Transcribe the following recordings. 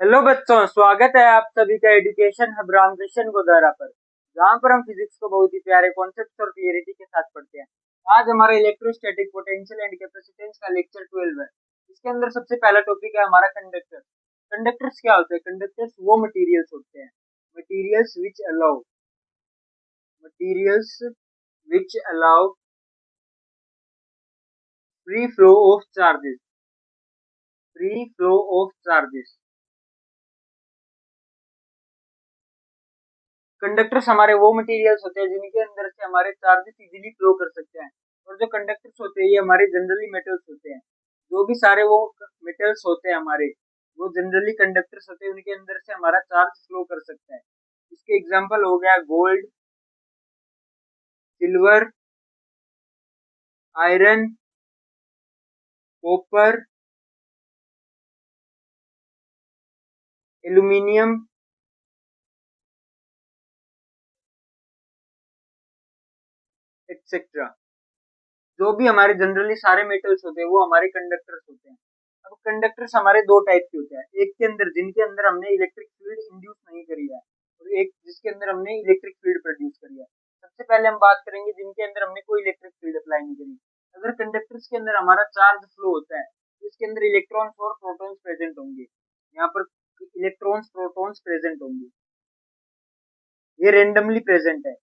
Hello बच्चों, स्वागत है आप सभी का एजुकेशन हब रामकृष्ण गोदारा पर, जहाँ पर हम फिजिक्स को बहुत ही प्यारे कॉन्सेप्ट और क्लियरिटी के साथ पढ़ते हैं। आज हमारा इलेक्ट्रोस्टैटिक पोटेंशियल एंड कैपेसिटेंस का लेक्चर 12 है। इसके अंदर सबसे पहला टॉपिक है हमारा कंडक्टर। कंडक्टर्स क्या होते हैं? कंडक्टर्स वो मटेरियल्स होते हैं, materials which allow free flow of charges free flow of charges. Conductors हमारे वो मटेरियल्स होते हैं जिनके अंदर से हमारे चार्जेस इजीली फ्लो कर सकते हैं। और जो कंडक्टर्स होते हैं ये हमारे जनरली मेटल्स होते हैं। जो भी सारे वो मेटल्स होते हैं हमारे, वो जनरली कंडक्टर्स होते हैं, उनके अंदर से हमारा चार्ज फ्लो कर सकता है। इसके एग्जांपल हो गया gold, silver, iron, copper, aluminium, etcetera. जो भी हमारे जनरली सारे मेटल्स होते हैं वो हमारे कंडक्टर्स होते हैं। अब कंडक्टर्स हमारे दो टाइप के होते हैं, एक के अंदर जिनके अंदर हमने इलेक्ट्रिक फील्ड इंड्यूस नहीं करी है, और एक जिसके अंदर हमने इलेक्ट्रिक फील्ड प्रोड्यूस करी है। सबसे पहले हम बात करेंगे जिनके अंदर हमने कोई इलेक्ट्रिक फील्ड अप्लाई नहीं करी। अगर कंडक्टर्स के अंदर हमारा चार्ज फ्लो होता है तो इसके अंदर इलेक्ट्रॉन्स और प्रोटॉन्स प्रेजेंट होंगे। यहाँ पर इलेक्ट्रॉन्स प्रोटॉन्स प्रेजेंट होंगे, ये रेंडमली प्रेजेंट है।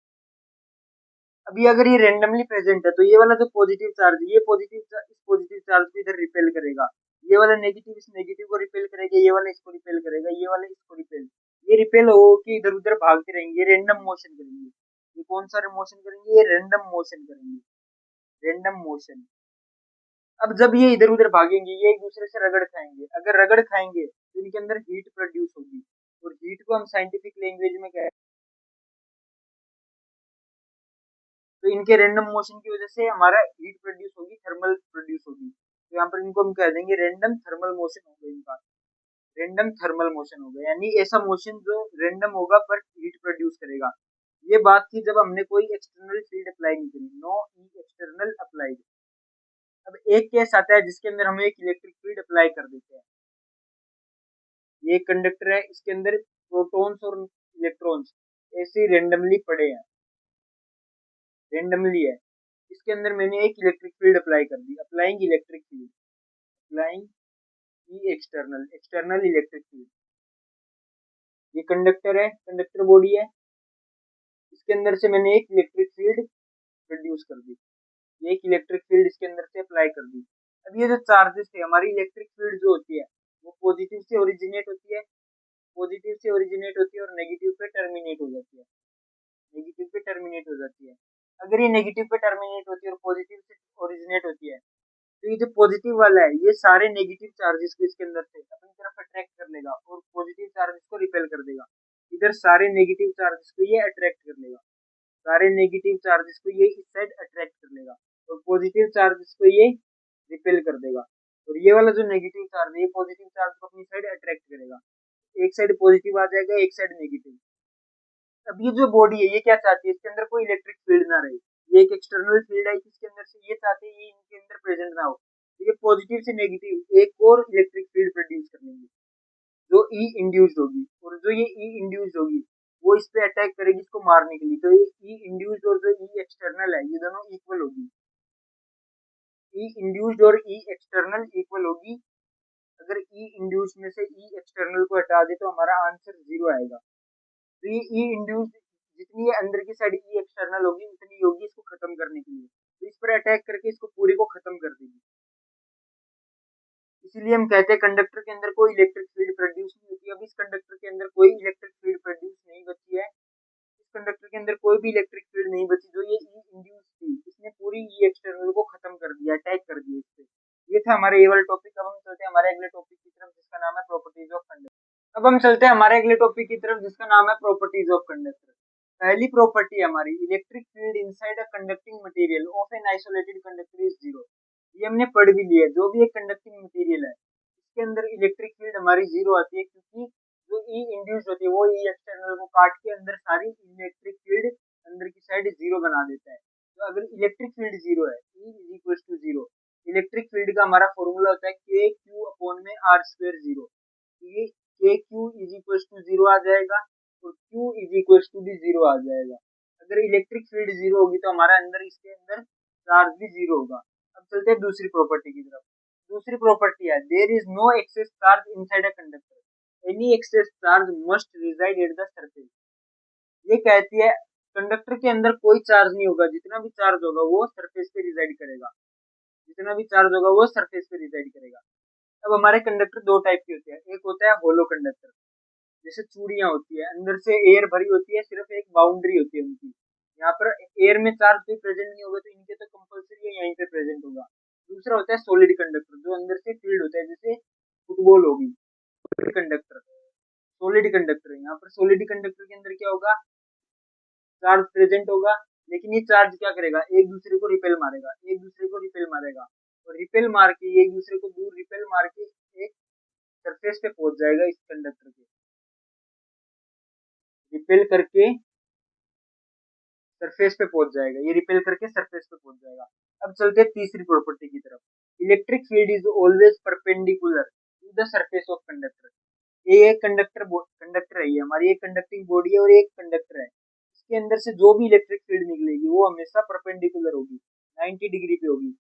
अभी अगर ये रेंडमली प्रेजेंट है तो ये वाला जो पॉजिटिव चार्ज, ये इस पॉजिटिव चार्ज को इधर रिपेल करेगा, ये वाला नेगेटिव इस नेगेटिव को रिपेल करेगा, ये वाला इसको रिपेल करेगा, ये वाला इसको रिपेल, ये रिपेल हो कि इधर उधर भागते रहेंगे, ये रेंडम मोशन करेंगे। ये कौन सा मोशन करेंगे? ये रेंडम मोशन करेंगे, रेंडम मोशन। अब जब ये इधर उधर भागेंगे ये एक दूसरे से रगड़ खाएंगे, अगर रगड़ खाएंगे तो इनके अंदर हीट प्रोड्यूस होगी, और हीट को हम साइंटिफिक लैंग्वेज में कहते, तो इनके रैंडम मोशन की वजह से हमारा हीट प्रोड्यूस होगी, थर्मल प्रोड्यूस होगी। तो यहाँ पर इनको हम कह देंगे रैंडम थर्मल मोशन होगा इनका, रैंडम थर्मल मोशन होगा, यानी ऐसा मोशन जो रैंडम होगा पर हीट प्रोड्यूस करेगा। ये बात थी जब हमने कोई एक्सटर्नल फील्ड अप्लाई नहीं करी, नो ई एक्सटर्नल अप्लाइड। अब एक केस आता है जिसके अंदर हम एक इलेक्ट्रिक फील्ड अप्लाई कर देते हैं। ये कंडक्टर है, इसके अंदर प्रोटॉन्स और इलेक्ट्रॉन्स ऐसे रेंडमली पड़े हैं, रेंडमली है। इसके अंदर मैंने एक इलेक्ट्रिक फील्ड अप्लाई कर दी, अप्लाइंग इलेक्ट्रिक फील्ड, अप्लाइंग ई एक्सटर्नल, एक्सटर्नल इलेक्ट्रिक फील्ड। ये कंडक्टर है, कंडक्टर बॉडी है, इसके अंदर से मैंने एक इलेक्ट्रिक फील्ड प्रोड्यूस कर दी, ये एक इलेक्ट्रिक फील्ड इसके अंदर से अप्लाई कर दी। अब ये जो चार्जेस है, हमारी इलेक्ट्रिक फील्ड जो होती है वो पॉजिटिव से ओरिजिनेट होती है, पॉजिटिव से ओरिजिनेट होती है और नेगेटिव पे टर्मिनेट हो जाती है, नेगेटिव पे टर्मिनेट हो जाती है। अगर ये नेगेटिव पे टर्मिनेट होती है और पॉजिटिव से ओरिजिनेट होती है तो ये जो पॉजिटिव वाला है ये सारे नेगेटिव चार्जेस को इसके अंदर से अपनी तरफ अट्रैक्ट कर लेगा और पॉजिटिव चार्जेस को रिपेल कर देगा। इधर सारे नेगेटिव चार्जेस को ये अट्रैक्ट कर लेगा, सारे नेगेटिव चार्जेस को ये इस साइड अट्रैक्ट कर लेगा, और पॉजिटिव चार्जेस को ये रिपेल कर देगा। और ये वाला जो नेगेटिव चार्ज है ये पॉजिटिव चार्ज को अपनी साइड अट्रैक्ट करेगा, एक साइड पॉजिटिव आ जाएगा, एक साइड नेगेटिव। अब ये जो बॉडी है ये क्या चाहती है? इसके अंदर कोई इलेक्ट्रिक फील्ड ना रहे, ये एक एक्सटर्नल फील्ड है इसके अंदर से, ये चाहते हैं ये इनके अंदर प्रेजेंट ना हो, तो ये पॉजिटिव से नेगेटिव एक और इलेक्ट्रिक फील्ड प्रोड्यूस कर लेंगे जो ई इंड्यूस्ड होगी, और जो ये ई इंड्यूस्ड होगी वो इस पे अटैक करेगी इसको मारने के लिए। तो ये ई इंड्यूस्ड और जो ई एक्सटर्नल है ये दोनों इक्वल होगी, ई इंड्यूस्ड और ई एक्सटर्नल इक्वल होगी। अगर ई इंड्यूस्ड में से ई एक्सटर्नल को हटा दे तो हमारा आंसर 0 आएगा। तो ये ई इंड्यूस्ड जितनी ये अंदर की साइड ई एक्सटर्नल होगी उतनी होगी इसको खत्म करने के लिए, तो इस पर अटैक करके इसको पूरे को खत्म कर देगी। इसीलिए हम कहते हैं कंडक्टर के अंदर कोई इलेक्ट्रिक फील्ड प्रोड्यूस नहीं होती। अब इस कंडक्टर के अंदर कोई इलेक्ट्रिक फील्ड प्रोड्यूस नहीं बची है, इस कंडक्टर के अंदर कोई भी इलेक्ट्रिक फील्ड नहीं बची। जो ये ई इंड्यूस थी इसने पूरी ई एक्सटर्नल को खत्म कर दिया, अटैक कर दिया इस पे। ये था हमारा ये वाला टॉपिक। अब हम चलते हैं हमारे अगले टॉपिक की तरफ जिसका नाम है प्रॉपर्टीज ऑफ कंडक्टर। अब हम चलते हैं हमारे अगले टॉपिक की तरफ जिसका नाम है प्रॉपर्टीज ऑफ कंडक्टर। पहली प्रॉपर्टी हमारी electric field inside a conducting material of an isolated conductor is zero. ये हमने पढ़ भी लिया है, जो भी एक कंडक्टिंग मटेरियल है इसके अंदर इलेक्ट्रिक फील्ड हमारी जीरो आती है, क्योंकि जो ई इंड्यूस होती है वो ई एक्सटर्नल को काट के अंदर सारी इलेक्ट्रिक फील्ड अंदर की साइड जीरो बना देता है। तो अगर इलेक्ट्रिक फील्ड जीरो है, E is equal to zero, electric field का हमारा फॉर्मूला होता है के क्यू अपॉन में आर स्क्वायर जीरो। ये K Q is equal to zero आ जाएगा और क्यू इज इक्वल टू भी जीरो आ जाएगा। अगर इलेक्ट्रिक फील्ड जीरो होगी तो हमारा अंदर इसके अंदर चार्ज भी जीरो होगा। अब चलते हैं दूसरी प्रॉपर्टी की तरफ। दूसरी प्रॉपर्टी है there is no excess charge inside a conductor, any excess charge must reside at the surface. ये कहती है कंडक्टर के अंदर कोई चार्ज नहीं होगा, जितना भी चार्ज होगा वो सरफेस पे रिजाइड करेगा, जितना भी चार्ज होगा वो सरफेस पे रिजाइड करेगा। अब हमारे कंडक्टर दो टाइप के होते हैं, एक होता है होलो कंडक्टर, जैसे चूड़ियां होती है, अंदर से एयर भरी होती है, सिर्फ एक बाउंड्री होती है उनकी, यहाँ पर एयर में चार्ज कोई प्रेजेंट नहीं होगा तो इनके तो कंपल्सरी यहीं पे प्रेजेंट होगा। दूसरा होता है सॉलिड कंडक्टर, जो अंदर से फील्ड होता है, जैसे फुटबॉल होगी, कंडक्टर सॉलिड कंडक्टर है। यहाँ पर सॉलिड कंडक्टर के अंदर क्या होगा, चार्ज प्रेजेंट होगा, लेकिन ये चार्ज क्या करेगा, एक दूसरे को रिपेल मारेगा, एक दूसरे को रिपेल मारेगा, और रिपेल मार के एक दूसरे को दूर रिपेल मार के एक सरफेस पे पहुंच जाएगा, इस कंडक्टर के रिपेल करके सरफेस पे पहुंच जाएगा, ये रिपेल करके सरफेस पे पहुंच जाएगा। अब चलते हैं तीसरी प्रॉपर्टी की तरफ। Electric field is always perpendicular to the surface of conductor. ये एक कंडक्टर है, ये हमारी एक कंडक्टिंग बॉडी है और एक कंडक्टर है, इसके अंदर से जो भी इलेक्ट्रिक फील्ड निकलेगी वो हमेशा परपेंडिकुलर होगी, 90 डिग्री पे होगी।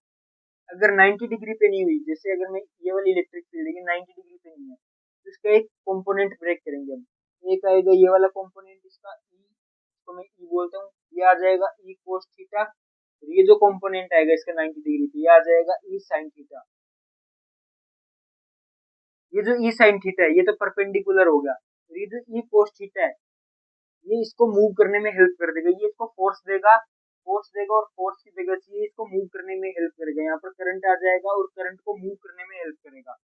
अगर 90 डिग्री पे नहीं हुई, जैसे अगर मैं ये वाली इलेक्ट्रिक फील्ड लेकिन 90 डिग्री पे नहीं है, तो इसका एक कंपोनेंट ब्रेक करेंगे हम। एक आएगा ये वाला कंपोनेंट, इसका ई, इसको मैं ई बोलता हूँ, ये आ जाएगा ई कोस थीटा, और ये जो कंपोनेंट आएगा इसका 90 डिग्री पे, ये आ जाएगा ई साइन थीटा। ये जो ई साइन थीटा है ये तो परपेंडिकुलर हो गया, और ये जो ई कोस थीटा है ये इसको मूव करने में हेल्प कर देगा, ये इसको फोर्स देगा और फोर्स की जगह से ये इसको मूव करने में हेल्प करेगा। यहाँ पर करंट आ जाएगा और करंट को मूव करने में हेल्प करेगा।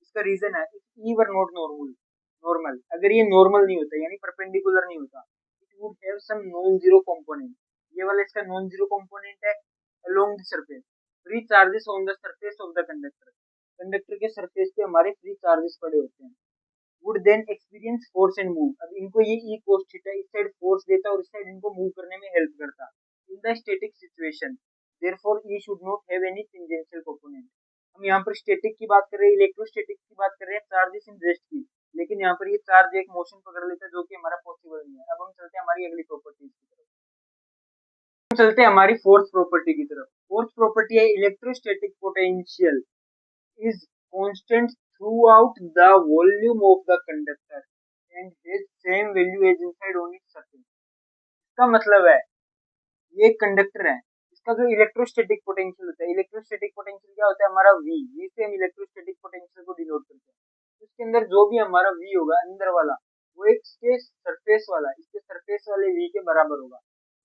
इसका रीजन है ई वर नॉट नॉर्मल, अगर ये नॉर्मल नहीं होता यानी परपेंडिकुलर नहीं होता, it would have some non zero component. ये वाला इसका नॉन जीरो कंपोनेंट है along the surface, free charges on the surface of the conductor. Conductor के सरफेस पे हमारे फ्री चार्जेस पड़े होते हैं। Would then experience force and move. अब इनको ये ई कोस थीटा इस साइड फोर्स देता और इस साइड इनको मूव करने में हेल्प करता in the static situation, therefore E should not have any tangential component. हम यहाँ पर स्टैटिक की बात कर रहे हैं, इलेक्ट्रोस्टैटिक की बात कर रहे हैं, चार्जेस इन रेस्ट की, लेकिन यहाँ पर ये चार्ज एक मोशन पकड़ लेता है जो कि हमारा पॉसिबल नहीं है। अब हम चलते हैं हमारी अगली प्रॉपर्टी की तरफ, हम चलते हैं हमारी फोर्थ प्रॉपर्टी की तरफ। फोर्थ प्रॉपर्टी है electrostatic potential is constant throughout the volume of the conductor and has same value as inside on its surface। इसका मतलब है ये एक कंडक्टर है, इसका जो इलेक्ट्रोस्टैटिक पोटेंशियल होता है, इलेक्ट्रोस्टैटिक पोटेंशियल क्या होता है हमारा वी से हम इलेक्ट्रोस्टैटिक पोटेंशियल को डिनोट करते हैं। इसके अंदर जो भी हमारा वी होगा अंदर वाला, वो एक इसके सरफेस वाला, इसके सरफेस वाले वी के बराबर होगा।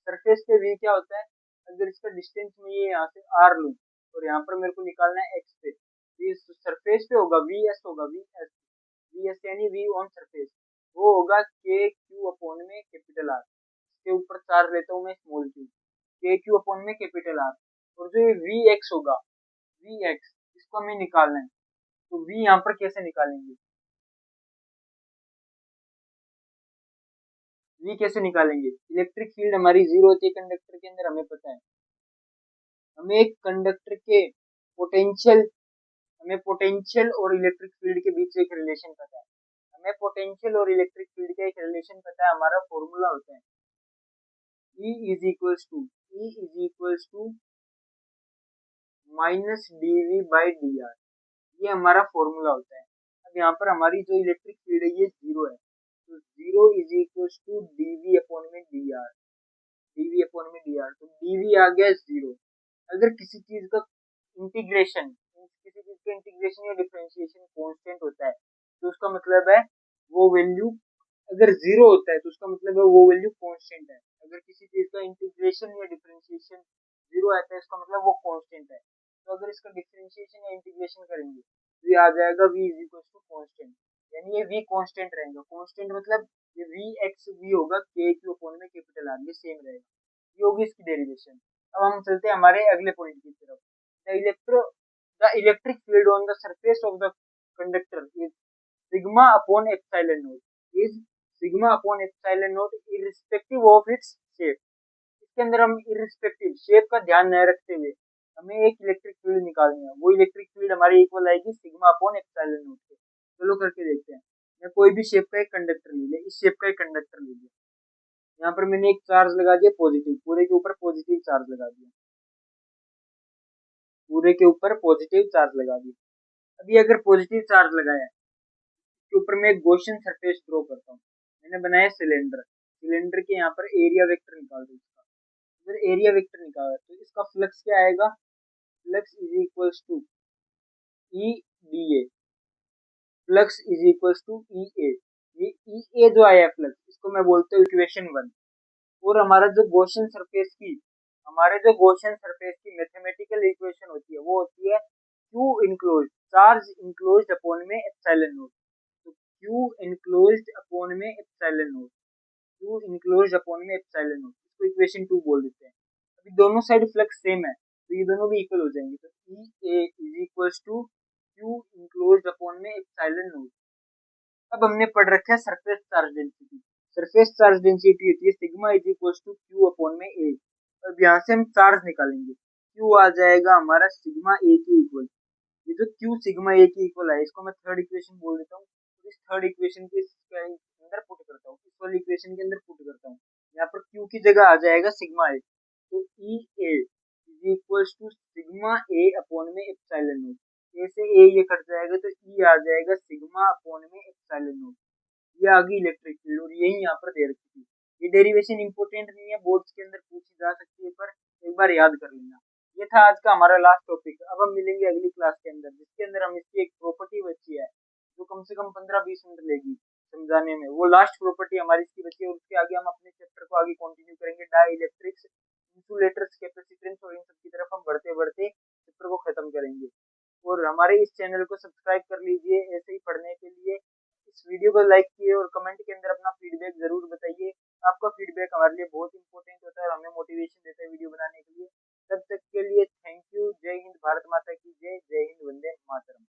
सरफेस पे वी क्या होता है, अगर इसका डिस्टेंस में ये यहाँ से आर लूं और यहाँ पर मेरे को निकालना है एक्स पे, इस सरफेस पे होगा वी एस होगा, वी एस यानी वी ऑन सरफेस, वो होगा के क्यू अपॉन में कैपिटल आर, इसके ऊपर चार्ज लेता हूँ मैं स्मॉल क्यू, के क्यू अपॉन में कैपिटल आर, और जो ये वी एक्स होगा, वी एक्स इसको हमें निकालना है, तो वी यहाँ पर कैसे निकालेंगे, वी कैसे निकालेंगे, इलेक्ट्रिक फील्ड हमारी जीरो होती है कंडक्टर के अंदर, हमें पता है, हमें एक कंडक्टर के पोटेंशियल, हमें पोटेंशियल और इलेक्ट्रिक फील्ड के बीच एक रिलेशन पता है, हमें पोटेंशियल और इलेक्ट्रिक फील्ड का एक रिलेशन पता है, हमारा फॉर्मूला होता है E is equals to minus dv by dr, ये हमारा फॉर्मूला होता है। अब यहाँ पर हमारी जो इलेक्ट्रिक फील्ड है ये जीरो है, तो zero is equals to dv upon में dr, dv अपॉन में dr, तो dv आ गया जीरो। अगर किसी चीज का इंटीग्रेशन या डिफरेंशिएशन कांस्टेंट होता है तो उसका मतलब है वो वैल्यू, अगर जीरो होता है तो उसका मतलब है वो वैल्यू कांस्टेंट है। अगर किसी चीज का इंटीग्रेशन या डिफरेंशिएशन जीरो आता है इसका मतलब वो कांस्टेंट है। तो अगर इसका डिफरेंशिएशन या इंटीग्रेशन करेंगे तो ये आ जाएगा v is equal to constant, यानी ये v कांस्टेंट रहेगा। कांस्टेंट मतलब ये v x v होगा k क्यू अपॉन में कैपिटल आर, ये सेम रहेगा, ये होगी इसकी डेरिवेशन। अब हम चलते हैं हमारे अगले पॉइंट की तरफ। The electric field on the surface of the conductor is sigma upon epsilon not, is sigma upon epsilon not irrespective of its shape. इसके अंदर हम इररिस्पेक्टिव शेप का ध्यान न रखते हुए हमें एक इलेक्ट्रिक फील्ड निकालनी है, वो इलेक्ट्रिक फील्ड हमारी इक्वल आएगी सिग्मा अपॉन एप्सिलॉन नॉट के। चलो करके देखते हैं। या कोई भी शेप का एक कंडक्टर ले लिया, इस शेप का एक कंडक्टर ले लिया, यहाँ पर मैंने एक चार्ज लगा दिया पॉजिटिव, पूरे के ऊपर पॉजिटिव चार्ज लगा दिया, पूरे के ऊपर पॉजिटिव चार्ज लगा दिया। अभी अगर पॉजिटिव चार्ज लगाया है के ऊपर मैं एक गॉसियन सरफेस ड्रॉ करता हूँ, मैंने बनाया सिलेंडर, सिलेंडर के यहाँ पर एरिया वेक्टर निकाल दो इसका, अगर एरिया वेक्टर निकाला तो इसका फ्लक्स क्या आएगा, flux is equals to E D A, flux is equals to E A, ये ई ए जो आया फ्लक्स इसको मैं बोलता हूँ इक्वेशन 1। और हमारा जो गॉसियन सरफेस की, हमारे जो गॉसियन सरफेस की मैथमेटिकल इक्वेशन होती है वो होती है Q enclose, charge enclosed upon में एप्सिलॉन नॉट, तो Q इनक्लोज्ड अपॉन में epsilon not, Q enclosed upon में एप्सिलॉन नॉट, इसको इक्वेशन 2 बोल देते हैं। अभी दोनों साइड फ्लक्स सेम है तो ये दोनों भी इक्वल हो जाएंगे, तो E A is equals to Q enclosed upon में एप्सिलॉन नॉट। अब हमने पढ़ रखा है surface charge density, surface charge density होती है sigma is equals to Q upon में A। अब यहाँ से हम चार्ज निकालेंगे, Q आ जाएगा हमारा सिग्मा A के इक्वल, ये जो Q सिग्मा A के इक्वल है इसको मैं थर्ड इक्वेशन बोल देता हूँ, तो इस थर्ड इक्वेशन के अंदर पुट करता हूँ, इस वाली इक्वेशन के अंदर पुट करता हूँ, यहाँ पर Q की जगह आ जाएगा सिग्मा A, तो E A is equals to sigma A upon में एप्सिलॉन नॉट, ए से ए ये कट जाएगा तो ई आ जाएगा सिग्मा अपॉन में एप्सिलॉन नॉट, ये आ गई इलेक्ट्रिक फील्ड और यही यहाँ पर दे रखी थी। ये डेरिवेशन इंपॉर्टेंट नहीं है, बोर्ड्स के अंदर पूछी जा सकती है पर एक बार याद कर लेना। ये था आज का हमारा लास्ट टॉपिक, अब हम मिलेंगे अगली क्लास के अंदर जिसके अंदर हम इसकी एक प्रॉपर्टी बची है जो कम से कम 15-20 मिनट लेगी समझाने में, वो लास्ट प्रॉपर्टी हमारी इसकी बची है और उसके आगे हम अपने चैप्टर को आगे कंटिन्यू करेंगे, डाई इलेक्ट्रिक्स, इंसुलेटर्स, कैपेसिटेंस और इन सब की तरफ हम बढ़ते बढ़ते चैप्टर को खत्म करेंगे। और हमारे इस चैनल को सब्सक्राइब कर लीजिए ऐसे ही पढ़ने के लिए, इस वीडियो को लाइक किए और कमेंट के अंदर अपना फीडबैक जरूर बताइए, आपका फीडबैक हमारे लिए बहुत इंपॉर्टेंट होता है और हमें मोटिवेशन देता है वीडियो बनाने के लिए। तब तक के लिए थैंक यू, जय हिंद, भारत माता की जय, जय हिंद, वंदे मातरम।